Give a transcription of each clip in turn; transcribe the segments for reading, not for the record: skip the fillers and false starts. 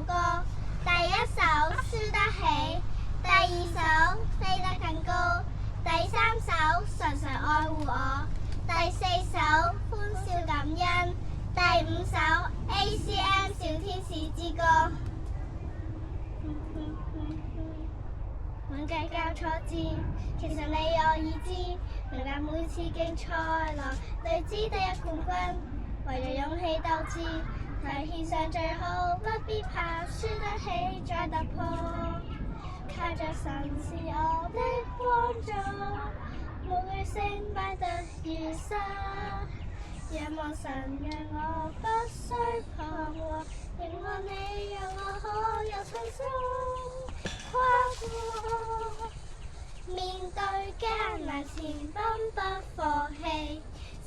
歌。第一首輸得起，第二首飛得更高，第三首常常愛護我，第四首歡笑感恩，第五首 ACM 小天使之歌。唔計較挫折，其實你我已知，明白每次競賽來對只得一冠軍，為咗勇氣鬥志，才獻上最好，不必怕輸得起再突破，靠着神是我的幫助，無懼勝敗得如沙，仰望神讓我不需彷徨，凝望你讓我可有信心跨過，面對艱難前奔不放棄，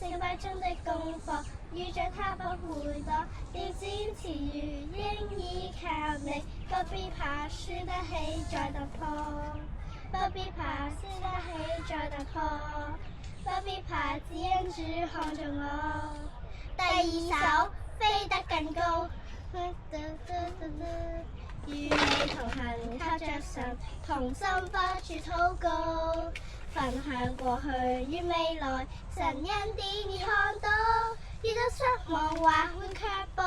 勝敗中的功課遇着它不會躲，要堅持如鷹依靠你，不必怕輸得起再突破，不必怕輸得起再突破，不必怕只因主看着我。第二首飛得更高，與你同行靠着神，同心不住禱告，分享過去與未來，神恩典已看到，遇到失望或會卻步，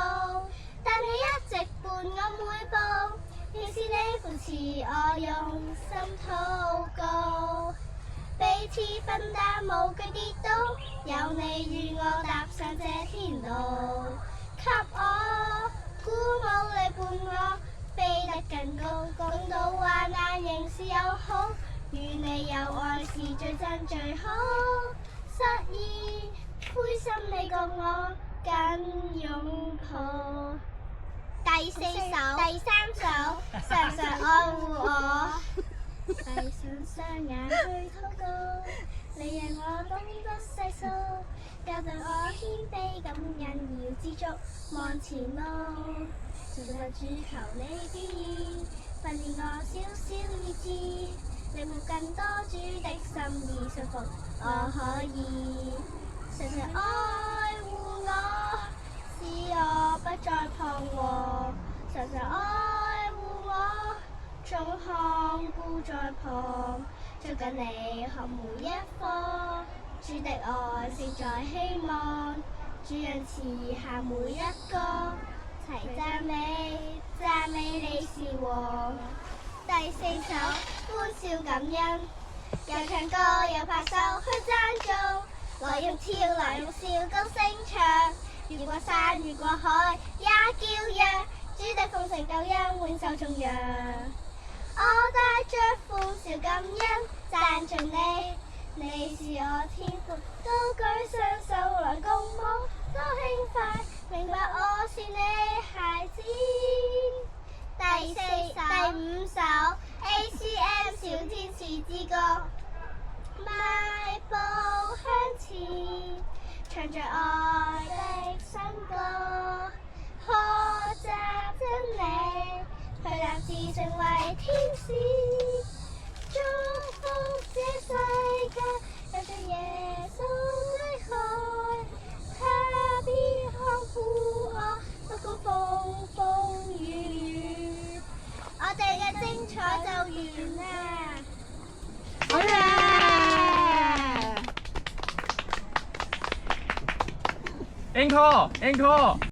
但你一直伴我每步，仍是你扶持我用心禱告，彼此分擔無懼跌倒，有你與我踏上這天路，給我鼓舞你伴我飛得更高，共度患難仍是友好，與你有愛是最真最好，失意灰心你共我緊擁抱。第四首、第三首常常愛護我，閉上雙眼去禱告，你讓我懂得細數，教導我謙卑感恩要知足望前路，盡力主求你旨意，訓練我小小意志，領悟更多主的心意，信服我可以常常愛護我，使我不再彷徨，常常愛護我，總看顧在旁，捉緊你學每一課，主的愛勝在希望，主讓賜下每一個，齊讚美你是王。第四首歡笑感恩，又唱歌又拍手去讚頌，來用跳來用笑高聲唱，越過山越過海也叫嚷，主的豐盛救恩永受頌揚。我帶着歡笑感恩讚頌你，你是我天父，高舉雙手來共舞，多輕快明白我是你孩子。第五首 ACM 小天使之歌，邁步向前，唱着愛的新歌，學習真理，去立志成為天使，祝福這世界，有着耶穌的愛，他必看顧我，不管風風雨雨，我哋嘅精彩就完啦！好嘢！Encore，Encore。